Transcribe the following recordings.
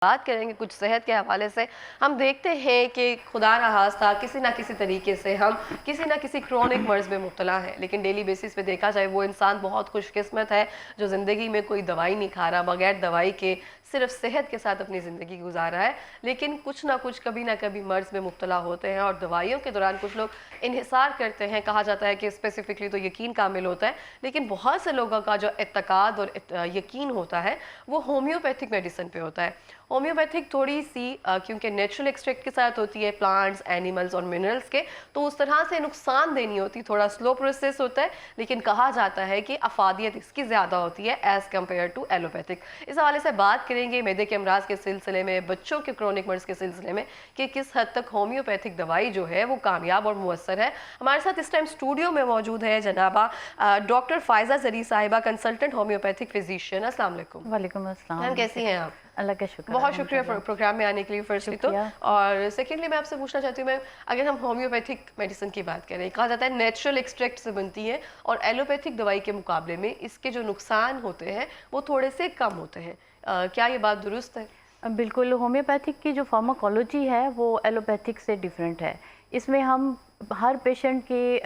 बात करेंगे कुछ सेहत के हवाले से। हम देखते हैं कि खुदा न खास्ता किसी ना किसी तरीके से हम किसी ना किसी क्रोनिक मर्ज में मुब्तला है, लेकिन डेली बेसिस पे देखा जाए वो इंसान बहुत खुशकिस्मत है जो ज़िंदगी में कोई दवाई नहीं खा रहा, बगैर दवाई के सिर्फ सेहत के साथ अपनी ज़िंदगी गुजार रहा है। लेकिन कुछ ना कुछ कभी ना कभी मर्ज में मुब्तला होते हैं और दवाइयों के दौरान कुछ लोग इन्हिसार करते हैं। कहा जाता है कि स्पेसिफिकली तो यकीन कामिल होता है, लेकिन बहुत से लोगों का जो इत्तेकाद और यकीन होता है वो होम्योपैथिक मेडिसिन पे होता है। होम्योपैथिक थोड़ी सी क्योंकि नेचुरल एक्सट्रैक्ट के साथ होती है, प्लांट्स, एनिमल्स और मिनरल्स के, तो उस तरह से नुकसान देनी होती, थोड़ा स्लो प्रोसेस होता है, लेकिन कहा जाता है कि अफादियत इसकी ज़्यादा होती है एज़ कम्पेयर टू एलोपैथिक। इस हवाले से बात करेंगे मैदे के अमराज के सिलसिले में, बच्चों के क्रोनिक मर्ज के सिलसिले में, कि किस हद तक होम्योपैथिक दवाई जो है वो कामयाब और मुअस्सर है। हमारे साथ इस टाइम स्टूडियो में मौजूद है जनाबा डॉक्टर फायजा जरी साहिबा, कंसल्टेंट होम्योपैथिक फिजिशियन। अस्सलाम वालेकुम। वालेकुम अस्सलाम। मैम कैसी हैं आप? अल्लाह का शुक्र। बहुत शुक्रिया प्रोग्राम में आने के लिए फर्स्टली तो, और सेकेंडली मैं आपसे पूछना चाहती हूँ मैम, अगर हम होम्योपैथिक मेडिसिन की बात करें, कहा जाता है नेचुरल एक्सट्रैक्ट से बनती है और एलोपैथिक दवाई के मुकाबले में इसके जो नुकसान होते हैं वो थोड़े से कम होते हैं। क्या ये बात दुरुस्त है? बिल्कुल, होम्योपैथिक की जो फार्माकोलॉजी है वो एलोपैथिक से डिफरेंट है। इसमें हम हर पेशेंट की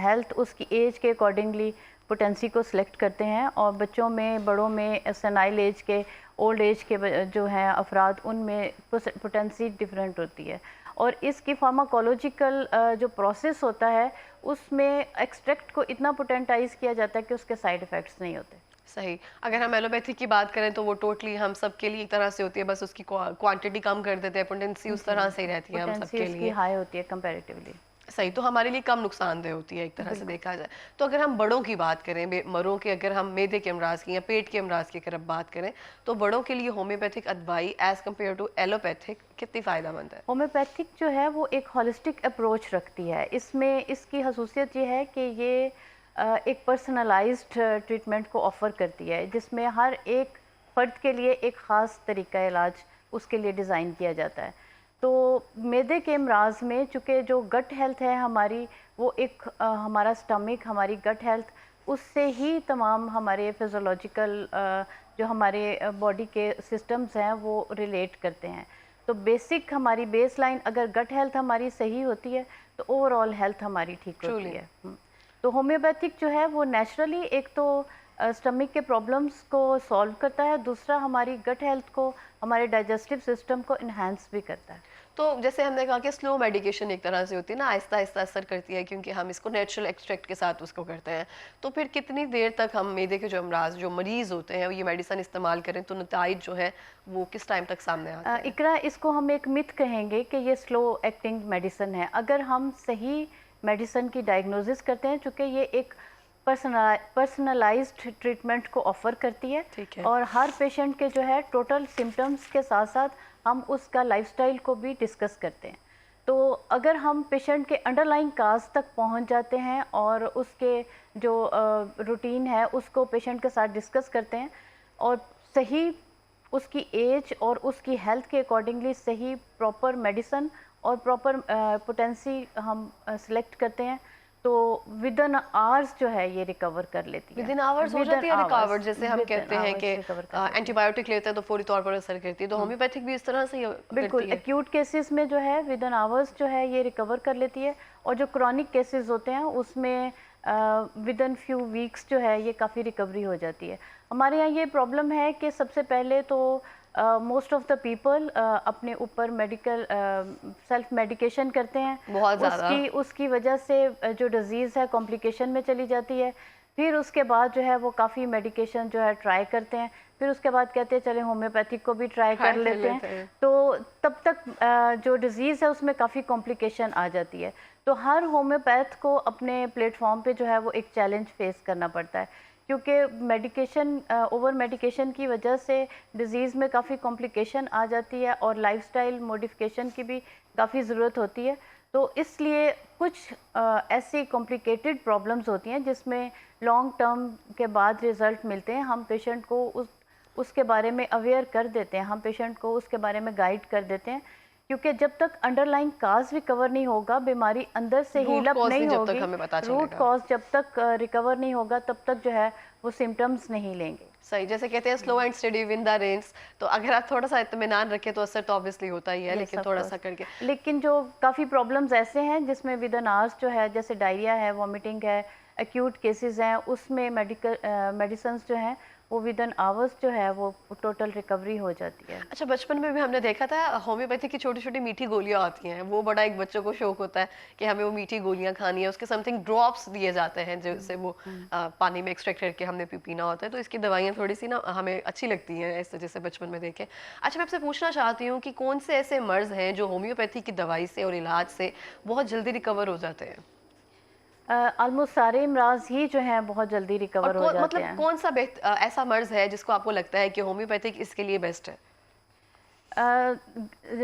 हेल्थ, उसकी एज के अकॉर्डिंगली पोटेंसी को सिलेक्ट करते हैं, और बच्चों में, बड़ों में, सेनाइल एज के, ओल्ड एज के जो हैं अफराद, उनमें पोटेंसी डिफरेंट होती है। और इसकी फार्माकोलॉजिकल जो प्रोसेस होता है उसमें एक्सट्रैक्ट को इतना पोटेंटाइज किया जाता है कि उसके साइड इफ़ेक्ट्स नहीं होते। सही। अगर हम एलोपैथिक की बात करें तो वो टोटली हम सब के लिए एक तरह से होती है, बस उसकी क्वांटिटी कम कर देते हैं, पोटेंसी उस तरह से ही रहती है हम सब के लिए, हाई होती है कंपैरेटिवली। सही, तो हमारे लिए कम नुकसानदेह होती है एक तरह से देखा जाए तो। अगर हम बड़ों की बात करें, मरों के, अगर हम मैदे के अमराज की या पेट के अमराज की अगर बात करें, तो बड़ों के लिए होम्योपैथिक दवाई एज कम्पेयर टू एलोपैथिक कितनी फ़ायदेमंद है? होम्योपैथिक जो है वो एक होलिस्टिक अप्रोच रखती है। इसमें इसकी खसूसियत ये है कि ये एक पर्सनलाइज्ड ट्रीटमेंट को ऑफ़र करती है, जिसमें हर एक फ़र्द के लिए एक ख़ास तरीका इलाज उसके लिए डिज़ाइन किया जाता है। तो मैदे के अमराज में चूँकि जो गट हेल्थ है हमारी, वो एक हमारा स्टमक, हमारी गट हेल्थ, उससे ही तमाम हमारे फिज़ोलॉजिकल जो हमारे बॉडी के सिस्टम्स हैं वो रिलेट करते हैं। तो बेसिक हमारी बेसलाइन अगर गट हेल्थ हमारी सही होती है तो ओवरऑल हेल्थ हमारी ठीक होती है। तो होम्योपैथिक जो है वो नेचुरली एक तो स्टमक के प्रॉब्लम्स को सॉल्व करता है, दूसरा हमारी गट हेल्थ को, हमारे डाइजेस्टिव सिस्टम को इन्हांस भी करता है। तो जैसे हमने कहा कि स्लो मेडिकेशन एक तरह से होती है ना, आहिस्ता आहिस्ता असर करती है, क्योंकि हम इसको नेचुरल एक्सट्रैक्ट के साथ उसको करते हैं। तो फिर कितनी देर तक हम मैदे के जो अमराज, जो मरीज होते हैं, ये मेडिसिन इस्तेमाल करें तो नताइज जो है वो किस टाइम तक सामने आते हैं? इकरा, इसको हम एक मिथ कहेंगे कि ये स्लो एक्टिंग मेडिसिन है। अगर हम सही मेडिसिन की डायग्नोसिस करते हैं, चूँकि ये एक पर्सनलाइज्ड ट्रीटमेंट को ऑफ़र करती है, और हर पेशेंट के जो है टोटल सिम्टम्स के साथ साथ हम उसका लाइफस्टाइल को भी डिस्कस करते हैं। तो अगर हम पेशेंट के अंडरलाइंग काज तक पहुंच जाते हैं और उसके जो रूटीन है उसको पेशेंट के साथ डिस्कस करते हैं, और सही उसकी एज और उसकी हेल्थ के अकॉर्डिंगली सही प्रॉपर मेडिसिन और प्रॉपर पोटेंसी हम सिलेक्ट करते हैं, तो विद इन आवर्स जो है ये रिकवर कर लेती है। विद इन आवर्स हो जाती है रिकवर? जैसे हम कहते हैं कि एंटीबायोटिक लेते हैं तो फौरी तौर पर असर करती है, तो होम्योपैथिक भी इस तरह से बिल्कुल एक्यूट केसेस में जो है विद इन आवर्स जो है ये रिकवर कर लेती है, और जो क्रॉनिक केसेस होते हैं उसमें विद इन फ्यू वीक्स जो है ये काफ़ी रिकवरी हो जाती है। हमारे यहाँ ये प्रॉब्लम है कि सबसे पहले तो मोस्ट ऑफ द पीपल अपने ऊपर मेडिकल सेल्फ मेडिकेशन करते हैं, बहुत ज़्यादा। उसकी वजह से जो डिज़ीज़ है कॉम्प्लिकेशन में चली जाती है। फिर उसके बाद जो है वो काफ़ी मेडिकेशन जो है ट्राई करते हैं, फिर उसके बाद कहते हैं चले होम्योपैथिक को भी ट्राई कर लेते हैं। तो तब तक जो डिज़ीज़ है उसमें काफ़ी कॉम्प्लिकेशन आ जाती है। तो हर होम्योपैथ को अपने प्लेटफॉर्म पे जो है वो एक चैलेंज फेस करना पड़ता है, क्योंकि मेडिकेशन, ओवर मेडिकेशन की वजह से डिज़ीज़ में काफ़ी कॉम्प्लिकेशन आ जाती है, और लाइफस्टाइल मॉडिफिकेशन की भी काफ़ी ज़रूरत होती है। तो इसलिए कुछ ऐसी कॉम्प्लिकेटेड प्रॉब्लम्स होती हैं जिसमें लॉन्ग टर्म के बाद रिज़ल्ट मिलते हैं। हम पेशेंट को उसके बारे में अवेयर कर देते हैं, हम पेशेंट को उसके बारे में गाइड कर देते हैं, क्योंकि जब तक अंडरलाइंग काज रिकवर नहीं होगा, बीमारी अंदर से हील अप नहीं होगी, रूट कॉज जब तक रिकवर नहीं होगा तब तक जो है वो सिम्टम्स नहीं लेंगे। सही, जैसे कहते हैं slow and steady win the race, तो अगर आप थोड़ा सा इत्मीनान रखें तो असर तो ऑब्वियसली होता ही है, लेकिन थोड़ा सा करके। लेकिन जो काफ़ी प्रॉब्लम्स ऐसे हैं जिसमें विद एन आवर्स जो है, जैसे डायरिया है, वॉमिटिंग है, एक्यूट केसेस हैं, उसमें मेडिसिन जो हैं वो विद एन आवर्स जो है वो टोटल रिकवरी हो जाती है। अच्छा, बचपन में भी हमने देखा था होम्योपैथी की छोटी छोटी मीठी गोलियां आती हैं, वो बड़ा एक बच्चों को शौक होता है कि हमें वो मीठी गोलियां खानी है, उसके समथिंग ड्रॉप्स दिए जाते हैं जिससे वो पानी में एक्सट्रैक्ट करके हमने पीना होता है, तो इसकी दवाइयाँ थोड़ी सी ना हमें अच्छी लगती हैं ऐसे जैसे बचपन में देखें। अच्छा, मैं आपसे पूछना चाहती हूँ कि कौन से ऐसे मर्ज हैं जो होम्योपैथी की दवाई से और इलाज से बहुत जल्दी रिकवर हो जाते हैं? ऑलमोस्ट सारे इमराज ही जो हैं बहुत जल्दी और रिकवर हो जाते मतलब हैं। कौन सा ऐसा मर्ज है जिसको आपको लगता है कि होम्योपैथिक इसके लिए बेस्ट है?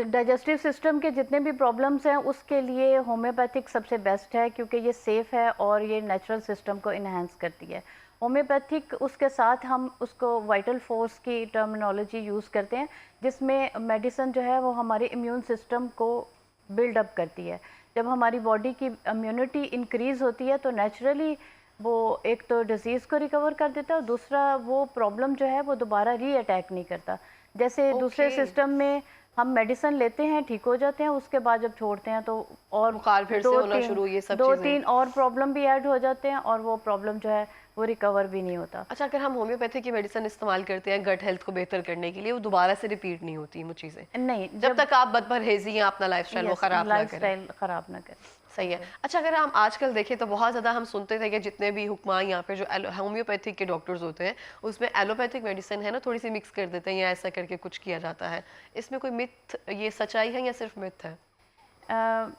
डाइजेस्टिव सिस्टम के जितने भी प्रॉब्लम्स हैं उसके लिए होम्योपैथिक सबसे बेस्ट है, क्योंकि ये सेफ़ है और ये नेचुरल सिस्टम को इन्हांस करती है। होम्योपैथिक उसके साथ हम उसको वाइटल फोर्स की टर्मिनोलॉजी यूज़ करते हैं, जिसमें मेडिसिन जो है वो हमारे इम्यून सिस्टम को बिल्डअप करती है। जब हमारी बॉडी की इम्यूनिटी इंक्रीज़ होती है तो नेचुरली वो एक तो डिज़ीज़ को रिकवर कर देता है और दूसरा वो प्रॉब्लम जो है वो दोबारा री अटैक नहीं करता। जैसे दूसरे ओके। सिस्टम में हम मेडिसिन लेते हैं, ठीक हो जाते हैं, उसके बाद जब छोड़ते हैं तो और बुखार फिर से होना शुरू, ये सब दो चीजें। तीन और प्रॉब्लम भी ऐड हो जाते हैं और वो प्रॉब्लम जो है वो रिकवर भी नहीं होता। अच्छा, अगर हम होम्योपैथी की मेडिसिन इस्तेमाल करते हैं गट हेल्थ को बेहतर करने के लिए, वो दोबारा से रिपीट नहीं होती वो चीजें, नहीं, जब तक आप बदपरहेजी या अपना लाइफस्टाइल वो खराब ना करें। लाइफस्टाइल खराब ना करें। सही है। अच्छा, अगर हम आजकल देखें तो बहुत ज़्यादा हम सुनते थे कि जितने भी हुक्मा यहाँ पे जो होम्योपैथिक के डॉक्टर्स होते हैं उसमें एलोपैथिक मेडिसिन है ना थोड़ी सी मिक्स कर देते हैं या ऐसा करके कुछ किया जाता है, इसमें कोई मिथ, ये सच्चाई है या सिर्फ मिथ है? अ,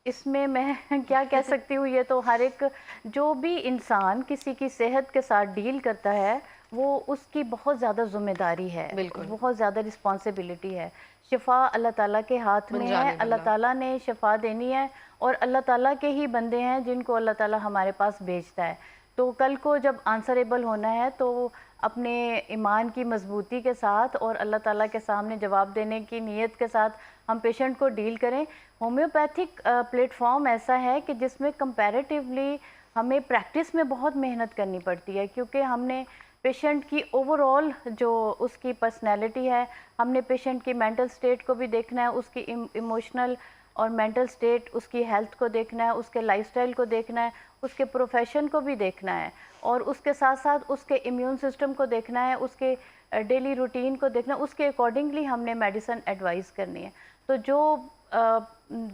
इसमें मैं क्या कह सकती हूँ, ये तो हर एक जो भी इंसान किसी की सेहत के साथ डील करता है वो उसकी बहुत ज़्यादा जिम्मेदारी है, बिल्कुल। बहुत ज़्यादा रिस्पॉन्सिबिलिटी है। शिफा अल्लाह ताला के हाथ में है, जाने अल्लाह वाला। ताला ने शिफा देनी है और अल्लाह ताला के ही बंदे हैं जिनको अल्लाह ताला हमारे पास भेजता है। तो कल को जब आंसरेबल होना है तो अपने ईमान की मजबूती के साथ और अल्लाह ताला के सामने जवाब देने की नीयत के साथ हम पेशेंट को डील करें। होम्योपैथिक प्लेटफॉर्म ऐसा है कि जिसमें कंपैरेटिवली हमें प्रैक्टिस में बहुत मेहनत करनी पड़ती है, क्योंकि हमने पेशेंट की ओवरऑल जो उसकी पर्सनैलिटी है, हमने पेशेंट की मेंटल स्टेट को भी देखना है, उसकी इमोशनल और मेंटल स्टेट, उसकी हेल्थ को देखना है, उसके लाइफस्टाइल को देखना है, उसके प्रोफेशन को भी देखना है और उसके साथ साथ उसके इम्यून सिस्टम को देखना है, उसके डेली रूटीन को देखना है, उसके अकॉर्डिंगली हमने मेडिसिन एडवाइस करनी है। तो जो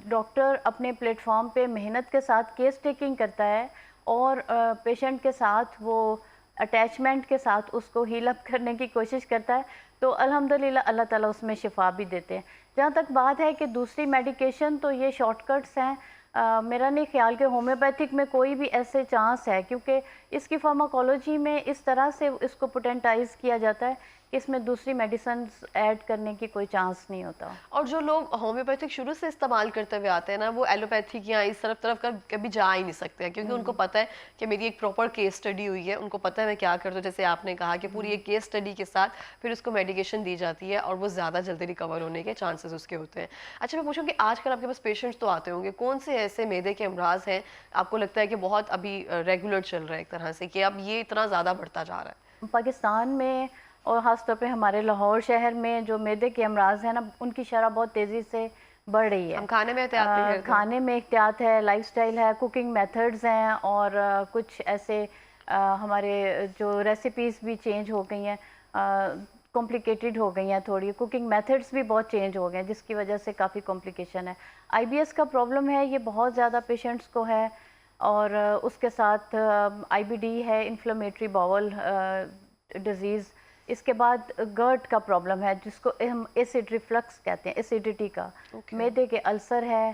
डॉक्टर अपने प्लेटफॉर्म पे मेहनत के साथ केस टेकिंग करता है और पेशेंट के साथ वो अटैचमेंट के साथ उसको हील अप करने की कोशिश करता है, तो अल्हम्दुलिल्लाह अल्लाह ताला उसमें शिफा भी देते हैं। जहाँ तक बात है कि दूसरी मेडिकेशन, तो ये शॉर्टकट्स हैं। मेरा नहीं ख्याल कि होम्योपैथिक में कोई भी ऐसे चांस है, क्योंकि इसकी फार्माकोलॉजी में इस तरह से इसको पोटेंटाइज किया जाता है कि इसमें दूसरी मेडिसिन ऐड करने की कोई चांस नहीं होता। और जो लोग होम्योपैथिक शुरू से इस्तेमाल करते हुए आते हैं ना, वो एलोपैथिक या इस तरफ कभी जा ही नहीं सकते हैं, क्योंकि उनको पता है कि मेरी एक प्रॉपर केस स्टडी हुई है, उनको पता है मैं क्या करता हूँ। जैसे आपने कहा कि पूरी एक केस स्टडी के साथ फिर उसको मेडिकेशन दी जाती है और वो ज़्यादा जल्दी रिकवर होने के चांसेस उसके होते हैं। अच्छा, मैं पूछूँ कि आजकल आपके पास पेशेंट्स तो आते होंगे, कौन से ऐसे मैदे के अमराज हैं आपको लगता है कि बहुत अभी रेगुलर चल रहा है एक तरह से, कि अब ये इतना ज़्यादा बढ़ता जा रहा है? पाकिस्तान में और ख़ास तौर पे हमारे लाहौर शहर में जो मैदे के अमराज हैं ना, उनकी शरह बहुत तेज़ी से बढ़ रही है। हम खाने में एहतियात नहीं करते। खाने में एहतियात है, लाइफस्टाइल है, कुकिंग मेथड्स हैं और कुछ ऐसे हमारे जो रेसिपीज़ भी चेंज हो गई हैं, कॉम्प्लिकेटेड हो गई हैं थोड़ी, कुकिंग मेथड्स भी बहुत चेंज हो गए हैं, जिसकी वजह से काफ़ी कॉम्प्लिकेशन है। IBS का प्रॉब्लम है, ये बहुत ज़्यादा पेशेंट्स को है और उसके साथ IBD है, इन्फ्लेमेटरी बाउल डिजीज़। इसके बाद गर्ट का प्रॉब्लम है, जिसको हम एसिड रिफ्लक्स कहते हैं, एसिडिटी का। मैदे के अल्सर है,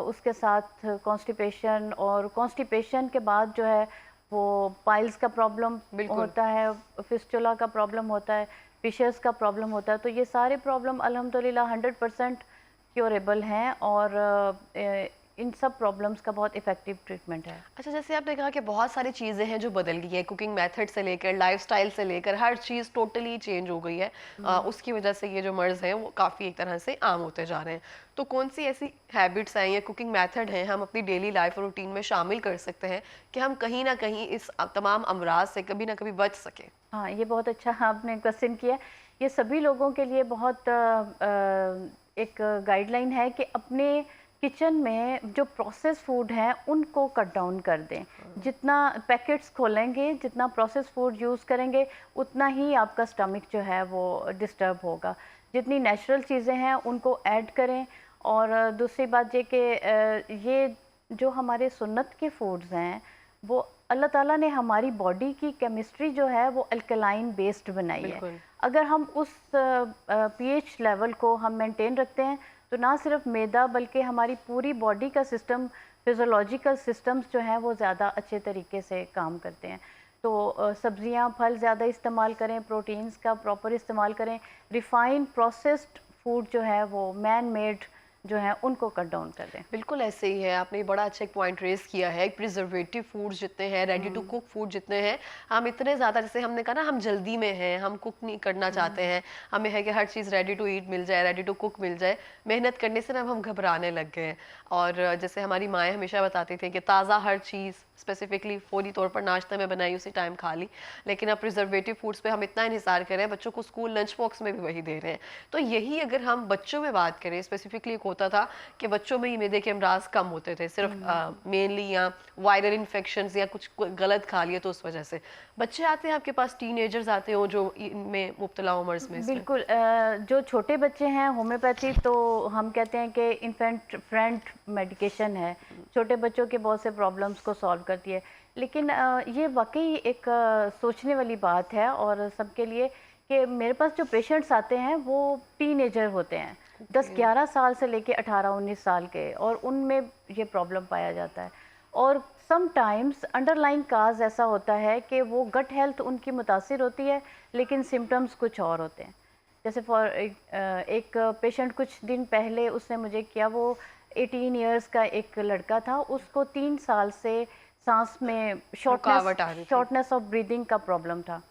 उसके साथ कॉन्स्टिपेशन, और कॉन्स्टिपेशन के बाद जो है वो पाइल्स का प्रॉब्लम होता है, फिस्टुला का प्रॉब्लम होता है, फिशर्स का प्रॉब्लम होता है। तो ये सारे प्रॉब्लम अल्हम्दुलिल्लाह 100% क्योरेबल हैं और इन सब प्रॉब्लम्स का बहुत इफ़ेक्टिव ट्रीटमेंट है। अच्छा, जैसे आपने कहा कि बहुत सारी चीज़ें हैं जो बदल गई हैं, कुकिंग मेथड से लेकर लाइफस्टाइल से लेकर हर चीज़ टोटली चेंज हो गई है। उसकी वजह से ये जो मर्ज़ हैं वो काफ़ी एक तरह से आम होते जा रहे हैं। तो कौन सी ऐसी हैबिट्स हैं या कुकिंग मेथड हैं हम अपनी डेली लाइफ रूटीन में शामिल कर सकते हैं कि हम कहीं ना कहीं इस तमाम अमराज से कभी ना कभी बच सकें? हाँ, ये बहुत अच्छा आपने क्वेश्चन किया। ये सभी लोगों के लिए बहुत एक गाइडलाइन है कि अपने किचन में जो प्रोसेस फूड हैं उनको कट डाउन कर दें। जितना पैकेट्स खोलेंगे, जितना प्रोसेस फूड यूज़ करेंगे, उतना ही आपका स्टमक जो है वो डिस्टर्ब होगा। जितनी नेचुरल चीज़ें हैं उनको ऐड करें। और दूसरी बात ये कि ये जो हमारे सुन्नत के फूड्स हैं वो अल्लाह ताला ने हमारी बॉडी की केमिस्ट्री जो है वो अल्कलाइन बेस्ड बनाई है। बिल्कुल। अगर हम उस पीएच लेवल को हम मेंटेन रखते हैं तो ना सिर्फ मैदा बल्कि हमारी पूरी बॉडी का सिस्टम, फिजियोलॉजिकल सिस्टम्स जो हैं वो ज़्यादा अच्छे तरीके से काम करते हैं। तो सब्जियां, फल ज़्यादा इस्तेमाल करें, प्रोटीन्स का प्रॉपर इस्तेमाल करें। रिफाइंड प्रोसेस्ड फूड जो है वो मैन मेड जो है उनको कट डाउन कर दें। बिल्कुल ऐसे ही है, आपने बड़ा अच्छा एक पॉइंट रेज किया है। प्रिजर्वेटिव फूड्स जितने हैं, रेडी टू कुक फूड जितने हैं, हम इतने ज़्यादा, जैसे हमने कहा ना, हम जल्दी में हैं, हम कुक नहीं करना चाहते हैं, हमें है कि हर चीज़ रेडी टू ईट मिल जाए, रेडी टू कुक मिल जाए। मेहनत करने से ना अब हम घबराने लग गए हैं। और जैसे हमारी माएँ हमेशा बताती थी कि ताज़ा हर चीज़ स्पेसिफिकली फौरी तौर पर नाश्ते में बनाई उसी टाइम खा ली, लेकिन अब प्रिजर्वेटिव फूड्स पे हम इतना इंहिसार करें, बच्चों को स्कूल लंच बॉक्स में भी वही दे रहे हैं। तो यही अगर हम बच्चों में बात करें, स्पेसिफिकली एक होता था कि बच्चों में ही मैदे के अमराज कम होते थे, सिर्फ मेनली या वायरल इन्फेक्शंस या कुछ गलत खा लिया तो उस वजह से। बच्चे आते हैं आपके पास, टीनेजर्स आते हो जो इनमें मुब्तला हो मर्ज में इसमें? बिल्कुल। जो छोटे बच्चे हैं होम्योपैथी तो हम कहते हैं कि इन्फेंट फ्रेंड मेडिकेशन है, छोटे बच्चों के बहुत से प्रॉब्लम्स को सॉल्व करती है। लेकिन ये वाकई एक सोचने वाली बात है और सबके लिए कि मेरे पास जो पेशेंट्स आते हैं वो टीनेजर होते हैं, 10-11 साल से लेके 18-19 साल के, और उनमें ये प्रॉब्लम पाया जाता है। और समटाइम्स अंडरलाइन काज ऐसा होता है कि वो गट हेल्थ उनकी मुतासिर होती है लेकिन सिम्टम्स कुछ और होते हैं। जैसे फॉर एक पेशेंट कुछ दिन पहले उसने मुझे किया, वो 18 इयर्स का एक लड़का था, उसको 3 साल से सांस में रुकावट आ रही थी। शॉर्टनेस ऑफ ब्रीदिंग का प्रॉब्लम था।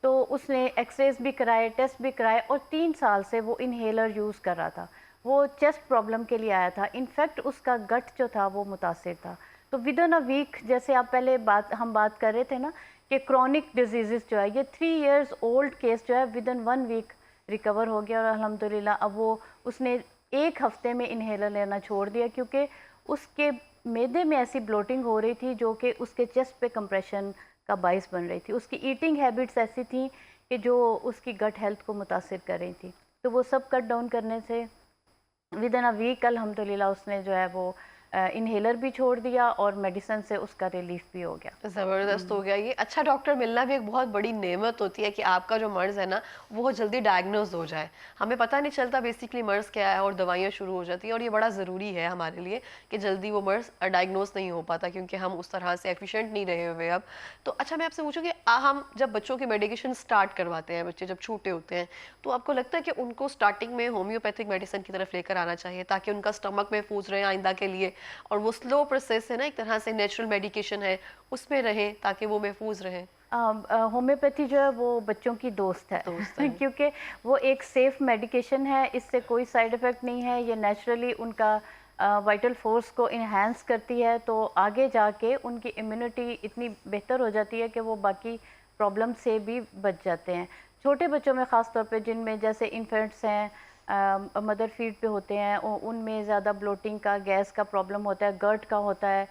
तो उसने एक्सरेज भी कराए, टेस्ट भी कराए, और 3 साल से वो इन्हेलर यूज़ कर रहा था। वो चेस्ट प्रॉब्लम के लिए आया था, इनफैक्ट उसका गट जो था वो मुतासिर था। तो विद इन अ वीक, जैसे आप पहले हम बात कर रहे थे ना कि क्रॉनिक डिजीज़ जो है, ये 3 इयर्स ओल्ड केस जो है विद इन 1 वीक रिकवर हो गया। और अल्हम्दुलिल्लाह अब वो उसने 1 हफ्ते में इन्हेलर लेना छोड़ दिया, क्योंकि उसके मैदे में ऐसी ब्लोटिंग हो रही थी जो कि उसके चेस्ट पे कंप्रेशन का बाइस बन रही थी। उसकी ईटिंग हैबिट्स ऐसी थी कि जो उसकी गट हेल्थ को मुतासिर कर रही थी। तो वो सब कट डाउन करने से विद इन अ वीक अल्हम्दुलिल्लाह उसने जो है वो इन्हेलर भी छोड़ दिया और मेडिसिन से उसका रिलीफ भी हो गया। ज़बरदस्त हो गया ये। अच्छा डॉक्टर मिलना भी एक बहुत बड़ी नेमत होती है कि आपका जो मर्ज़ है ना वो जल्दी डायग्नोज हो जाए। हमें पता नहीं चलता बेसिकली मर्ज़ क्या है और दवाइयाँ शुरू हो जाती हैं, और ये बड़ा ज़रूरी है हमारे लिए कि जल्दी वो मर्ज़ डायग्नोज नहीं हो पाता, क्योंकि हम उस तरह से एफिशिएंट नहीं रहे हुए अब। तो अच्छा, मैं आपसे पूछूँ कि हम जब बच्चों की मेडिकेशन स्टार्ट करवाते हैं, बच्चे जब छोटे होते हैं, तो आपको लगता है कि उनको स्टार्टिंग में होम्योपैथिक मेडिसिन की तरफ लेकर आना चाहिए ताकि उनका स्टमक महफूज रहे आइंदा के लिए, और वो स्लो प्रोसेस है ना, एक तरह से नेचुरल मेडिकेशन है, उसमें रहें ताकि वो महफूज रहें? होम्योपैथी जो है वो बच्चों की दोस्त है, दोस्त है। क्योंकि वो एक सेफ मेडिकेशन है, इससे कोई साइड इफ़ेक्ट नहीं है, ये नेचुरली उनका वाइटल फोर्स को इन्हांस करती है। तो आगे जाके उनकी इम्यूनिटी इतनी बेहतर हो जाती है कि वो बाकी प्रॉब्लम से भी बच जाते हैं। छोटे बच्चों में ख़ास तौर पे, जिनमें जैसे इन्फेंट्स हैं, मदर फीड पे होते हैं, उनमें ज़्यादा ब्लोटिंग का, गैस का प्रॉब्लम होता है, गर्ट का होता है,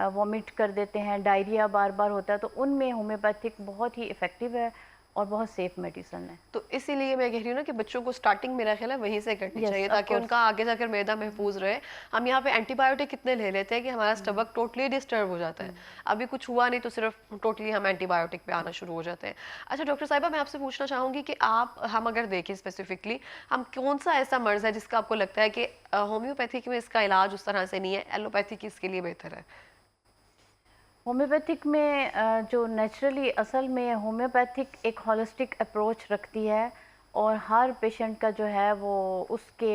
वॉमिट कर देते हैं, डायरिया बार बार होता है, तो उनमें होम्योपैथिक बहुत ही इफ़ेक्टिव है और बहुत सेफ मेडिसिन है। तो इसीलिए मैं कह रही हूँ ना कि बच्चों को स्टार्टिंग मेरा ख्याल है वहीं से करनी Yes, चाहिए of ताकि course. उनका आगे जाकर मैदा महफूज रहे। हम यहाँ पे एंटीबायोटिक कितने ले लेते हैं कि हमारा स्टमक टोटली डिस्टर्ब हो जाता है। अभी कुछ हुआ नहीं तो सिर्फ टोटली हम एंटीबायोटिक पे आना शुरू हो जाते हैं। अच्छा डॉक्टर साहिबा, मैं आपसे पूछना चाहूँगी कि हम अगर देखें स्पेसिफिकली, हम कौन सा ऐसा मर्ज है जिसका आपको लगता है कि होम्योपैथिक में इसका इलाज उस तरह से नहीं है, एलोपैथिक इसके लिए बेहतर है? होम्योपैथिक में जो नेचुरली, असल में होम्योपैथिक एक होलिस्टिक अप्रोच रखती है और हर पेशेंट का जो है वो उसके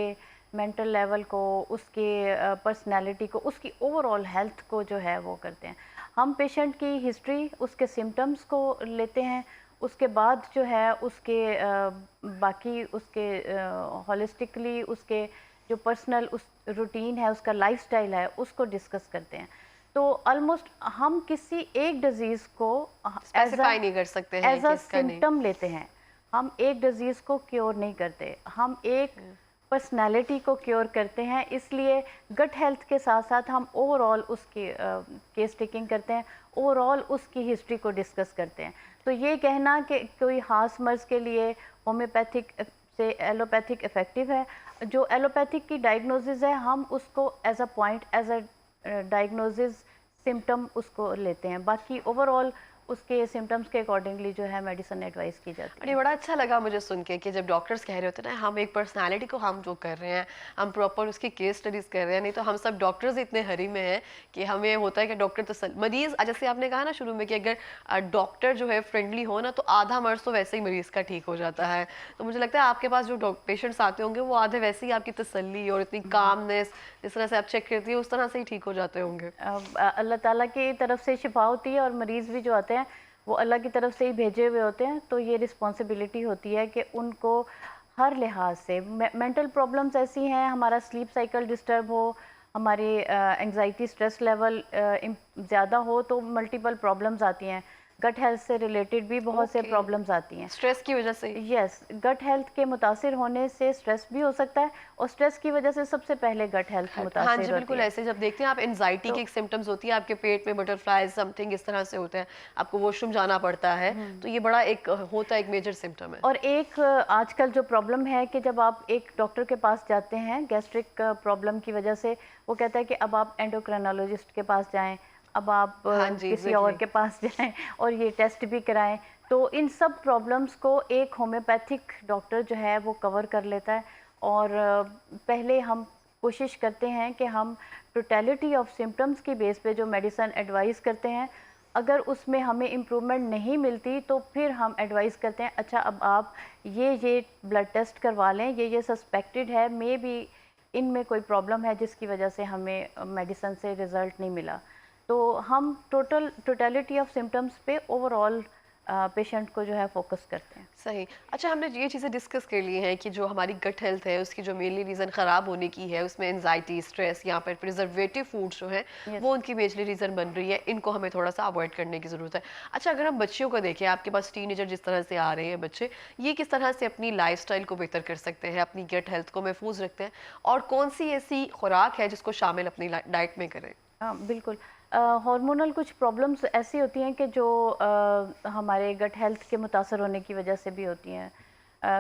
मेंटल लेवल को, उसके पर्सनैलिटी को, उसकी ओवरऑल हेल्थ को जो है वो करते हैं। हम पेशेंट की हिस्ट्री, उसके सिम्टम्स को लेते हैं, उसके बाद जो है उसके बाकी उसके होलिस्टिकली उसके जो पर्सनल उस रूटीन है, उसका लाइफस्टाइल है, उसको डिस्कस करते हैं। तो ऑलमोस्ट हम किसी एक डिजीज़ को स्पेसिफाई नहीं कर सकते हैं एज अ कि इसका नहीं। सिम्टम लेते हैं। हम एक डिजीज़ को क्योर नहीं करते, हम एक पर्सनैलिटी को क्योर करते हैं। इसलिए गट हेल्थ के साथ साथ हम ओवरऑल उसकी केस टेकिंग करते हैं, ओवरऑल उसकी हिस्ट्री को डिस्कस करते हैं। तो ये कहना कि कोई खास मर्ज़ के लिए होम्योपैथिक से एलोपैथिक इफ़ेक्टिव है, जो एलोपैथिक की डायग्नोसिस है हम उसको as a point, as a diagnosis symptom उसको लेते हैं। बाकी ओवरऑल उसके सिम्टम्स के अकॉर्डिंगली जो है मेडिसिन एडवाइस की जाती अरे है। बड़ा अच्छा लगा मुझे सुन के कि जब डॉक्टर्स कह रहे होते हैं ना, हम एक पर्सनालिटी को हम जो कर रहे हैं, हम प्रॉपर उसकी केस स्टडीज कर रहे हैं। नहीं तो हम सब डॉक्टर्स इतने हरी में हैं कि हमें होता है कि डॉक्टर तो मरीज, जैसे आपने कहा ना शुरू में कि अगर डॉक्टर जो है फ्रेंडली हो ना, तो आधा मर्ज तो वैसे ही मरीज का ठीक हो जाता है। तो मुझे लगता है आपके पास जो पेशेंट्स आते होंगे वो आधे वैसे ही आपकी तसल्ली और इतनी कामनेस, जिस तरह से आप चेक करती है उस तरह से ही ठीक हो जाते होंगे। अल्लाह ताला की तरफ से शिफा होती है और मरीज़ भी जो आते हैं वो अल्लाह की तरफ से ही भेजे हुए होते हैं। तो ये रिस्पॉन्सिबिलिटी होती है कि उनको हर लिहाज से मेंटल प्रॉब्लम्स ऐसी हैं, हमारा स्लीप साइकिल डिस्टर्ब हो, हमारी एंजाइटी स्ट्रेस लेवल ज़्यादा हो तो मल्टीपल प्रॉब्लम्स आती हैं। गट हेल्थ से रिलेटेड भी बहुत से प्रॉब्लम्स आती हैं। स्ट्रेस की वजह से। यस, गट हेल्थ के मुतासिर होने से स्ट्रेस भी हो सकता है और स्ट्रेस की वजह से सबसे पहले गट हेल्थ हाँ मुतासिर जी, होती बिल्कुल है। ऐसे जब देखते हैं आप एंजाइटी तो की सिम्टम्स होती है, आपके पेट में बटरफ्लाइज समथिंग इस तरह से होते हैं, आपको वॉशरूम जाना पड़ता है, तो ये बड़ा एक होता है, एक मेजर सिम्टम है। और एक आजकल जो प्रॉब्लम है कि जब आप एक डॉक्टर के पास जाते हैं गैस्ट्रिक प्रॉब्लम की वजह से, वो कहता है कि अब आप एंडोक्राइनोलॉजिस्ट के पास जाएं, अब आप हाँ जी, किसी और के पास जाएं और ये टेस्ट भी कराएं। तो इन सब प्रॉब्लम्स को एक होम्योपैथिक डॉक्टर जो है वो कवर कर लेता है। और पहले हम कोशिश करते हैं कि हम टोटलिटी ऑफ सिम्टम्स की बेस पे जो मेडिसिन एडवाइस करते हैं, अगर उसमें हमें इम्प्रूवमेंट नहीं मिलती तो फिर हम एडवाइस करते हैं अच्छा अब आप ये ब्लड टेस्ट करवा लें, ये सस्पेक्टेड है, मे बी इनमें कोई प्रॉब्लम है जिसकी वजह से हमें मेडिसिन से रिज़ल्ट नहीं मिला। तो हम टोटलिटी ऑफ सिम्टम्स पे ओवरऑल पेशेंट को जो है फोकस करते हैं। सही। अच्छा, हमने ये चीज़ें डिस्कस कर ली हैं कि जो हमारी गट हेल्थ है उसकी जो मेनली रीज़न ख़राब होने की है, उसमें एंजाइटी, स्ट्रेस, यहाँ पर प्रिजर्वेटिव फूड्स जो हैं Yes. वो उनकी मेजरली रीज़न बन रही है। इनको हमें थोड़ा सा अवॉइड करने की ज़रूरत है। अच्छा, अगर हम बच्चियों को देखें, आपके पास टीनेजर जिस तरह से आ रहे हैं बच्चे, ये किस तरह से अपनी लाइफस्टाइल को बेहतर कर सकते हैं, अपनी गट हेल्थ को महफूज रखते हैं, और कौन सी ऐसी खुराक है जिसको शामिल अपनी डाइट में करें? हाँ बिल्कुल। हार्मोनल कुछ प्रॉब्लम्स ऐसी होती हैं कि जो हमारे गट हेल्थ के मुतासर होने की वजह से भी होती हैं।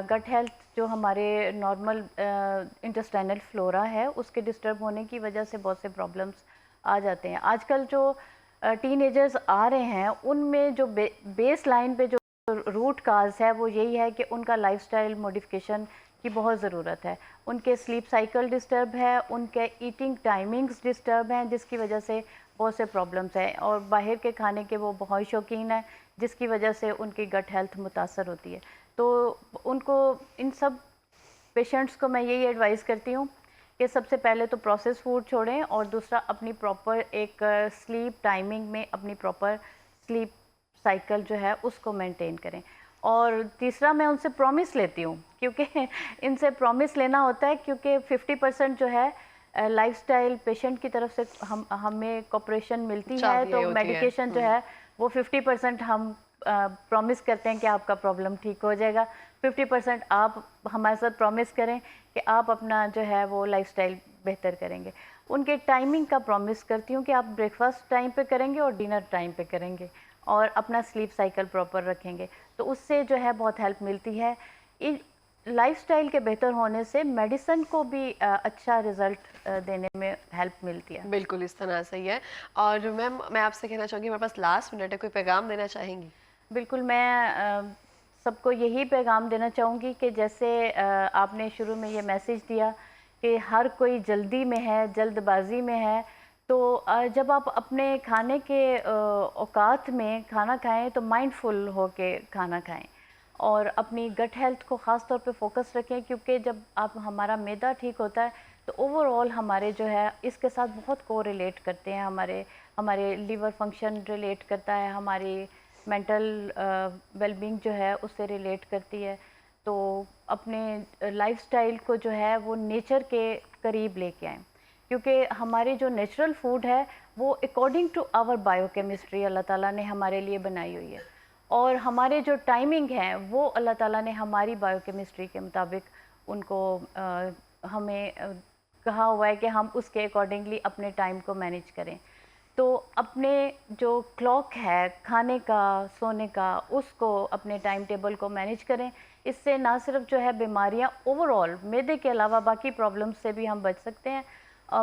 गट हेल्थ जो हमारे नॉर्मल इंटेस्टाइनल फ्लोरा है उसके डिस्टर्ब होने की वजह से बहुत से प्रॉब्लम्स आ जाते हैं। आजकल जो टीनेजर्स आ रहे हैं उनमें जो बेस लाइन पे जो रूट काज है वो यही है कि उनका लाइफस्टाइल मॉडिफिकेशन की बहुत ज़रूरत है। उनके स्लीप साइकिल डिस्टर्ब है, उनके ईटिंग टाइमिंग्स डिस्टर्ब हैं जिसकी वजह से बहुत से प्रॉब्लम्स हैं, और बाहर के खाने के वो बहुत शौकीन है जिसकी वजह से उनकी गट हेल्थ मुतासर होती है। तो उनको, इन सब पेशेंट्स को मैं यही एडवाइस करती हूँ कि सबसे पहले तो प्रोसेस फूड छोड़ें, और दूसरा अपनी प्रॉपर एक स्लीप टाइमिंग में अपनी प्रॉपर स्लीप साइकिल जो है उसको मेंटेन करें। और तीसरा मैं उनसे प्रॉमिस लेती हूँ, क्योंकि इनसे प्रॉमिस लेना होता है क्योंकि 50% जो है लाइफस्टाइल पेशेंट की तरफ से हमें कोऑपरेशन मिलती है, तो मेडिकेशन जो है वो 50% हम प्रॉमिस करते हैं कि आपका प्रॉब्लम ठीक हो जाएगा। 50% आप हमारे साथ प्रॉमिस करें कि आप अपना जो है वो लाइफस्टाइल बेहतर करेंगे। उनके टाइमिंग का प्रॉमिस करती हूँ कि आप ब्रेकफास्ट टाइम पे करेंगे और डिनर टाइम पे करेंगे और अपना स्लीप साइकिल प्रॉपर रखेंगे, तो उससे जो है बहुत हेल्प मिलती है। इन लाइफस्टाइल के बेहतर होने से मेडिसिन को भी अच्छा रिजल्ट देने में हेल्प मिलती है। बिल्कुल इस तरह से ही है। और मैम, मैं आपसे कहना चाहूँगी, हमारे पास लास्ट मिनट है, कोई पैगाम देना चाहेंगी? बिल्कुल, मैं सबको यही पैगाम देना चाहूँगी कि जैसे आपने शुरू में ये मैसेज दिया कि हर कोई जल्दी में है, जल्दबाजी में है, तो जब आप अपने खाने के औकात में खाना खाएं तो माइंडफुल हो के खाना खाएं। और अपनी गट हेल्थ को ख़ास तौर पे फोकस रखें, क्योंकि जब आप हमारा मैदा ठीक होता है तो ओवरऑल हमारे जो है इसके साथ बहुत को रिलेट करते हैं, हमारे हमारे लीवर फंक्शन रिलेट करता है, हमारी मेंटल वेलबींग जो है उससे रिलेट करती है। तो अपने लाइफस्टाइल को जो है वो नेचर के करीब लेके आएँ, क्योंकि हमारे जो नेचुरल फूड है वो अकॉर्डिंग टू आवर बायोकेमिस्ट्री अल्लाह ताला ने हमारे लिए बनाई हुई है, और हमारे जो टाइमिंग है वो अल्लाह ताला ने हमारी बायोकेमिस्ट्री के मुताबिक उनको हमें कहा हुआ है कि हम उसके अकॉर्डिंगली अपने टाइम को मैनेज करें। तो अपने जो क्लॉक है खाने का, सोने का, उसको अपने टाइम टेबल को मैनेज करें। इससे ना सिर्फ जो है बीमारियां ओवरऑल मैदे के अलावा बाकी प्रॉब्लम्स से भी हम बच सकते हैं,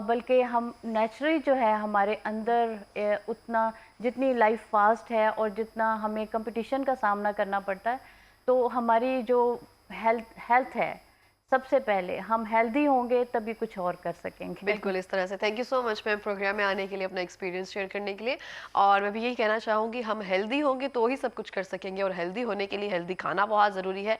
बल्कि हम नेचुरली जो है हमारे अंदर उतना जितनी लाइफ फास्ट है और जितना हमें कंपटीशन का सामना करना पड़ता है, तो हमारी जो हेल्थ है, सबसे पहले हम हेल्दी होंगे तभी कुछ और कर सकेंगे। बिल्कुल इस तरह से। Thank you so much ma'am programme में आने के लिए, अपना एक्सपीरियंस शेयर करने के लिए। और मैं भी यही कहना चाहूँगी, हम हेल्दी होंगे तो ही सब कुछ कर सकेंगे, और हेल्दी होने के लिए हेल्दी खाना बहुत ज़रूरी है।